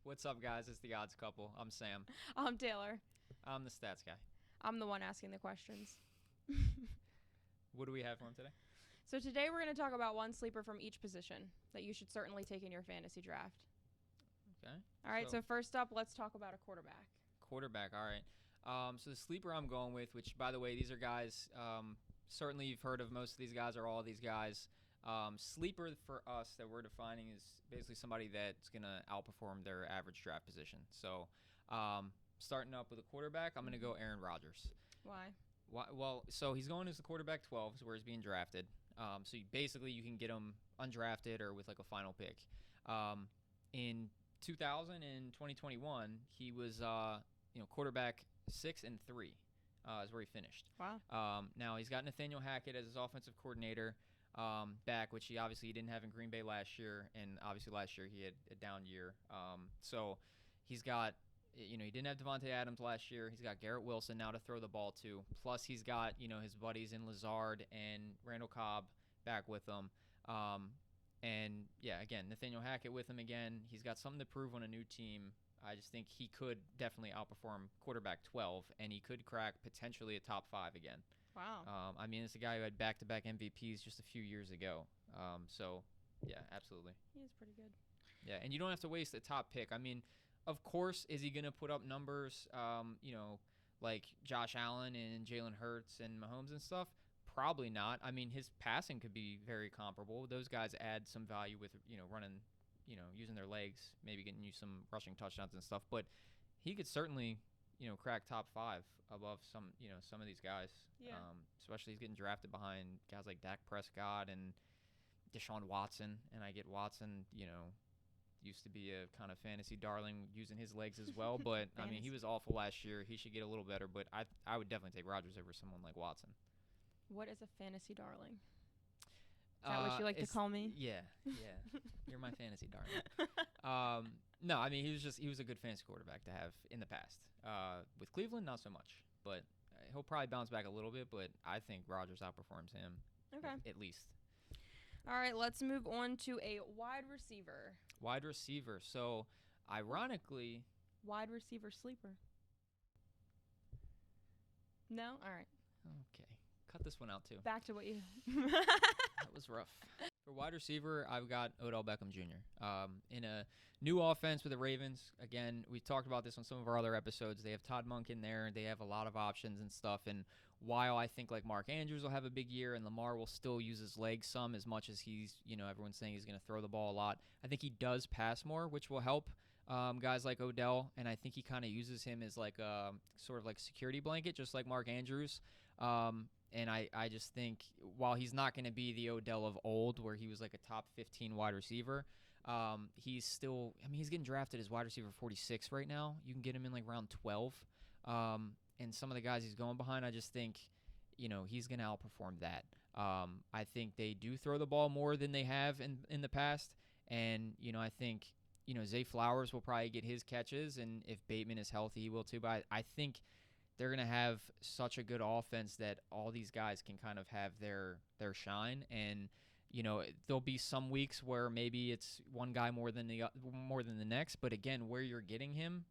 What's up, guys? It's the Odds Couple. I'm Sam. I'm Taylor. I'm the stats guy. I'm the one asking the questions. What do we have for him today? So today we're going to talk about one sleeper from each position that you should certainly take in your fantasy draft. Okay. All right, so first up, let's talk about a quarterback. Quarterback, all right. So the sleeper I'm going with, which, by the way, these are guys, certainly you've heard of most of these guys or all of these guys. Sleeper for us that we're defining is basically somebody that's going to outperform their average draft position. So starting up with a quarterback, I'm going to go Aaron Rodgers. Why? Well, so he's going as the quarterback 12 is where he's being drafted. So you can get him undrafted or with like a final pick. In 2000 and 2021, he was quarterback 6 and 3 is where he finished. Wow. Now he's got Nathaniel Hackett as his offensive coordinator back, which he didn't have in Green Bay last year, and obviously last year he had a down year. So he's got. He didn't have Devontae Adams last year. He's got Garrett Wilson now to throw the ball to. Plus, he's got, his buddies in Lazard and Randall Cobb back with him. And, yeah, again, Nathaniel Hackett with him again. He's got something to prove on a new team. I just think he could definitely outperform quarterback 12, and he could crack potentially a top 5 again. Wow. It's a guy who had back-to-back MVPs just a few years ago. So, yeah, absolutely. He is pretty good. Yeah, and you don't have to waste a top pick. Of course, is he going to put up numbers, like Josh Allen and Jalen Hurts and Mahomes and stuff? Probably not. His passing could be very comparable. Those guys add some value with, running, using their legs, maybe getting you some rushing touchdowns and stuff. But he could certainly, crack top 5 above some of these guys. Yeah. Especially he's getting drafted behind guys like Dak Prescott and Deshaun Watson. And I get Watson, used to be a kind of fantasy darling using his legs as well. But, he was awful last year. He should get a little better. But I would definitely take Rodgers over someone like Watson. What is a fantasy darling? Is that what you like to call me? Yeah. You're my fantasy darling. No, he was a good fantasy quarterback to have in the past. With Cleveland, not so much. But he'll probably bounce back a little bit. But I think Rodgers outperforms him. Okay. At least. All right, let's move on to a wide receiver. Wide receiver. So, ironically... Wide receiver sleeper. No? All right. Okay. Cut this one out, too. Back to what you... That was rough. For wide receiver, I've got Odell Beckham Jr. In a new offense with the Ravens. Again, we talked about this on some of our other episodes. They have Todd Monk in there. They have a lot of options and stuff. And while I think like Mark Andrews will have a big year and Lamar will still use his legs some as much as he's, everyone's saying he's going to throw the ball a lot. I think he does pass more, which will help guys like Odell. And I think he kind of uses him as like a sort of like security blanket, just like Mark Andrews. And I just think while he's not going to be the Odell of old where he was like a top 15 wide receiver, he's still, he's getting drafted as wide receiver 46 right now. You can get him in like round 12. And some of the guys he's going behind, I just think, he's going to outperform that. I think they do throw the ball more than they have in the past. And, I think, Zay Flowers will probably get his catches. And if Bateman is healthy, he will too. But I think they're going to have such a good offense that all these guys can kind of have their shine. And, there'll be some weeks where maybe it's one guy more than the next. But again, where you're getting him,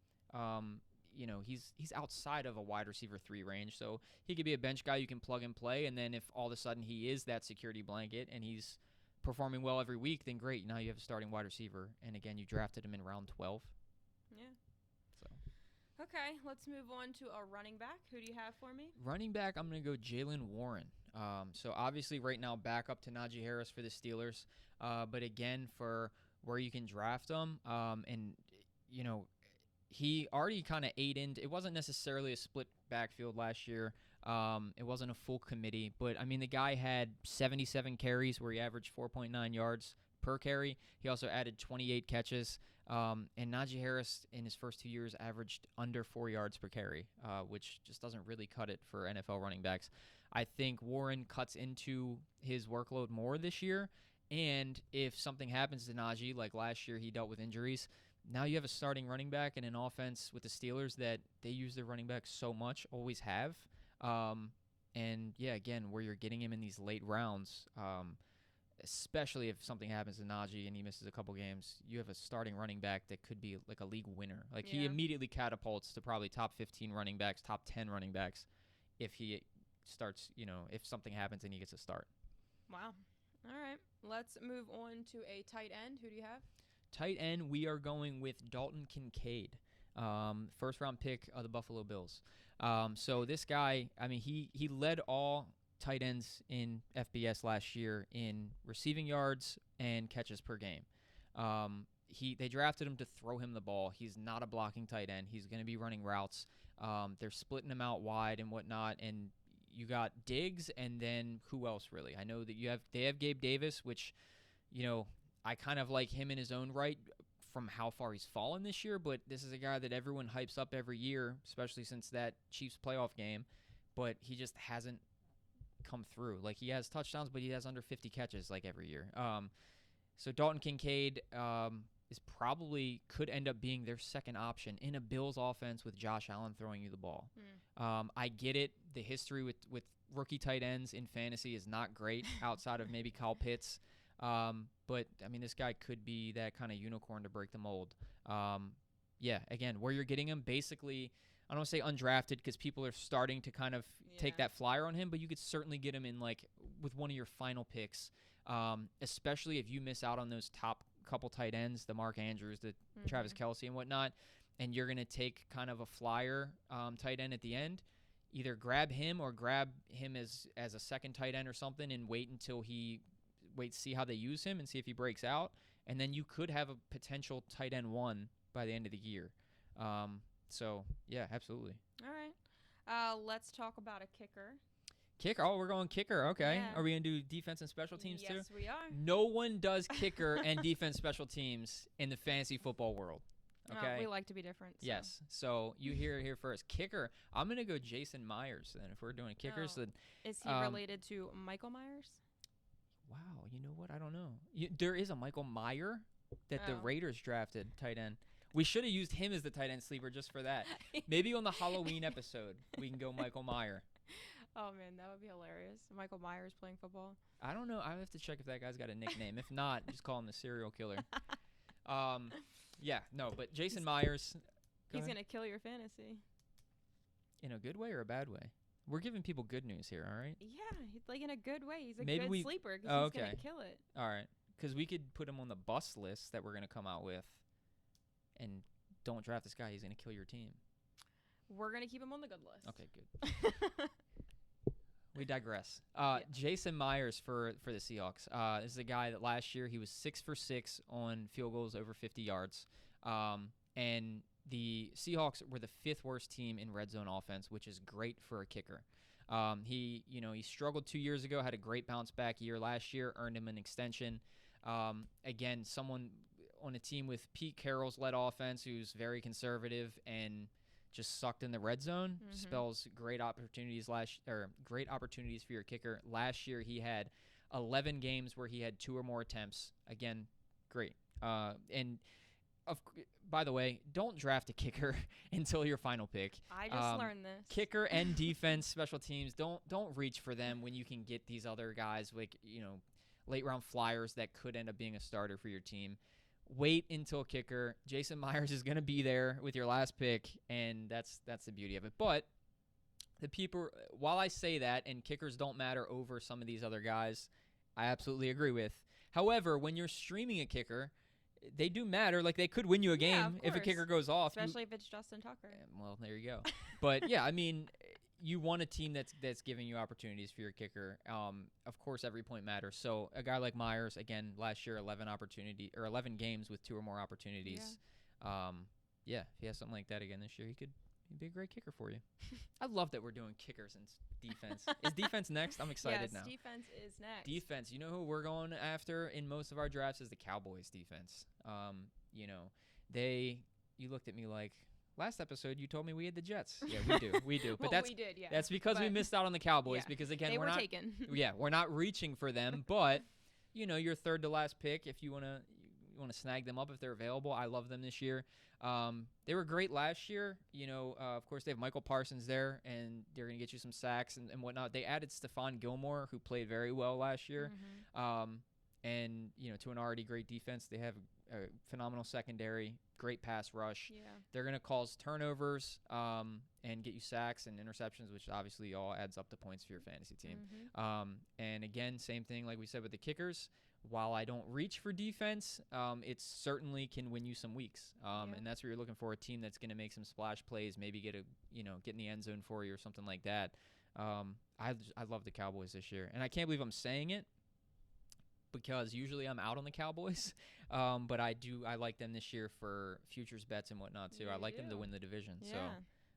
he's outside of a wide receiver 3 range. So he could be a bench guy you can plug and play. And then if all of a sudden he is that security blanket and he's performing well every week, then great. Now you have a starting wide receiver. And again, you drafted him in round 12. Yeah. So. Okay, let's move on to a running back. Who do you have for me? Running back, I'm going to go Jaylen Warren. So obviously right now back up to Najee Harris for the Steelers. But again, for where you can draft him, he already kind of ate into – it wasn't necessarily a split backfield last year. It wasn't a full committee. But, the guy had 77 carries where he averaged 4.9 yards per carry. He also added 28 catches. And Najee Harris in his first 2 years averaged under 4 yards per carry, which just doesn't really cut it for NFL running backs. I think Warren cuts into his workload more this year. And if something happens to Najee, like last year he dealt with injuries, now you have a starting running back in an offense with the Steelers that they use their running backs so much, always have. And, yeah, again, where you're getting him in these late rounds, especially if something happens to Najee and he misses a couple games, you have a starting running back that could be like a league winner. Like he immediately catapults to probably top 15 running backs, top 10 running backs if he starts, if something happens and he gets a start. Wow. All right. Let's move on to a tight end. Who do you have? Tight end, we are going with Dalton Kincaid, first round pick of the Buffalo Bills. So this guy, I mean, he led all tight ends in FBS last year in receiving yards and catches per game. They drafted him to throw him the ball. He's not a blocking tight end. He's going to be running routes. They're splitting him out wide and whatnot, and you got Diggs, and then who else really? I know that they have Gabe Davis, which, I kind of like him in his own right from how far he's fallen this year, but this is a guy that everyone hypes up every year, especially since that Chiefs playoff game, but he just hasn't come through. Like, he has touchdowns, but he has under 50 catches like every year. So Dalton Kincaid is probably could end up being their second option in a Bills offense with Josh Allen throwing you the ball. I get it. The history with rookie tight ends in fantasy is not great outside of maybe Kyle Pitts. But, I mean, this guy could be that kind of unicorn to break the mold. Again, where you're getting him, basically, I don't want to say undrafted because people are starting to kind of take that flyer on him, but you could certainly get him in, like, with one of your final picks, especially if you miss out on those top couple tight ends, the Mark Andrews, the Travis Kelce and whatnot, and you're going to take kind of a flyer tight end at the end. Either grab him or grab him as a second tight end or something and wait to see how they use him and see if he breaks out. And then you could have a potential tight end one by the end of the year. Yeah, absolutely. All right. Let's talk about a kicker. Kicker? Oh, we're going kicker. Okay. Yeah. Are we going to do defense and special teams too? Yes, we are. No one does kicker and defense special teams in the fantasy football world. Okay. We like to be different. So. Yes. So you hear it here first. Kicker. I'm going to go Jason Myers then. If we're doing kickers, then is he related to Michael Myers? Wow, you know what? I don't know. There is a Michael Mayer that the Raiders drafted, tight end. We should have used him as the tight end sleeper just for that. Maybe on the Halloween episode, we can go Michael Mayer. Oh, man, that would be hilarious. Michael Myers playing football. I don't know. I have to check if that guy's got a nickname. If not, just call him the serial killer. But Jason Myers. He's going to kill your fantasy. In a good way or a bad way? We're giving people good news here, all right? Yeah, like in a good way. He's a good sleeper because he's going to kill it. All right, because we could put him on the bust list that we're going to come out with, and don't draft this guy. He's going to kill your team. We're going to keep him on the good list. Okay, good. We digress. Jason Myers for the Seahawks. This is a guy that last year he was 6 for 6 on field goals over 50 yards. And the Seahawks were the 5th worst team in red zone offense, which is great for a kicker. He struggled 2 years ago, had a great bounce back year last year, earned him an extension. Again, someone on a team with Pete Carroll's led offense who's very conservative and just sucked in the red zone. Spells great opportunities for your kicker. Last year he had 11 games where he had 2 or more attempts. Again, great. By the way, don't draft a kicker until your final pick. I just learned this. Kicker and defense, special teams, don't reach for them when you can get these other guys like, late round flyers that could end up being a starter for your team. Wait until kicker. Jason Myers is going to be there with your last pick, and that's the beauty of it. But the people, while I say that, and kickers don't matter over some of these other guys, I absolutely agree with. However, when you're streaming a kicker, they do matter. Like, they could win you a game if a kicker goes off. Especially if it's Justin Tucker. Well, there you go. But, yeah, I mean, you want a team that's giving you opportunities for your kicker. Of course, every point matters. So a guy like Myers, again, last year, 11 games with 2 or more opportunities. Yeah. If he has something like that again this year, he'd be a great kicker for you. I love that we're doing kickers and defense. Is defense next? I'm excited now. Yes, defense is next. Defense. You know who we're going after in most of our drafts is the Cowboys defense. You looked at me like, last episode you told me we had the Jets. Yeah, we do. But we did, yeah. That's because we missed out on the Cowboys because, again, they were taken. We're not reaching for them, but your third to last pick if you want to snag them up if they're available. I love them this year. They were great last year. Of course, they have Michael Parsons there, and they're going to get you some sacks and whatnot. They added Stephon Gilmore, who played very well last year. and to an already great defense, they have a phenomenal secondary, great pass rush. Yeah. They're going to cause turnovers and get you sacks and interceptions, which obviously all adds up to points for your fantasy team. And again, same thing like we said with the kickers. While I don't reach for defense, it certainly can win you some weeks. And that's what you're looking for, a team that's going to make some splash plays, maybe get in the end zone for you or something like that. I love the Cowboys this year. And I can't believe I'm saying it, because usually I'm out on the Cowboys, but I like them this year for futures bets and whatnot too. I like them to win the division. Yeah.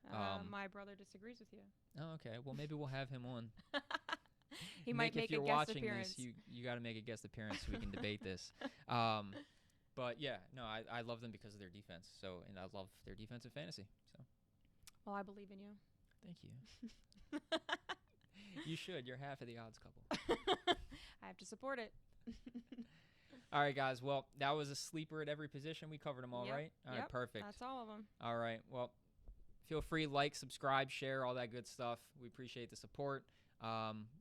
So my brother disagrees with you. Oh, okay. Well, maybe we'll have him on. He might make if you're a guest watching appearance. this, you got to make a guest appearance so we can debate this. But yeah, no, I love them because of their defense. So, and I love their defensive fantasy. So. Well, I believe in you. Thank you. You should. You're half of the odds couple. I have to support it. All right, guys. Well, that was a sleeper at every position. We covered them all, right? All right, perfect. That's all of them. All right. Well, feel free, like, subscribe, share, all that good stuff. We appreciate the support.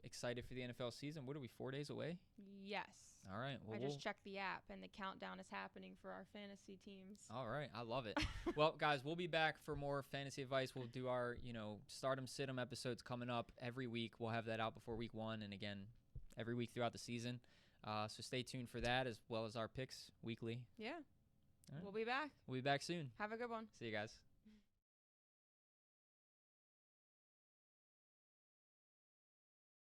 Excited for the NFL season. What are we, 4 days away? Yes. All right. Well, I just checked the app, and the countdown is happening for our fantasy teams. All right. I love it. Well, guys, we'll be back for more fantasy advice. We'll do our, start 'em, sit 'em episodes coming up every week. We'll have that out before week 1, and again, every week throughout the season. So stay tuned for that, as well as our picks weekly. Yeah. Right. We'll be back. We'll be back soon. Have a good one. See you guys.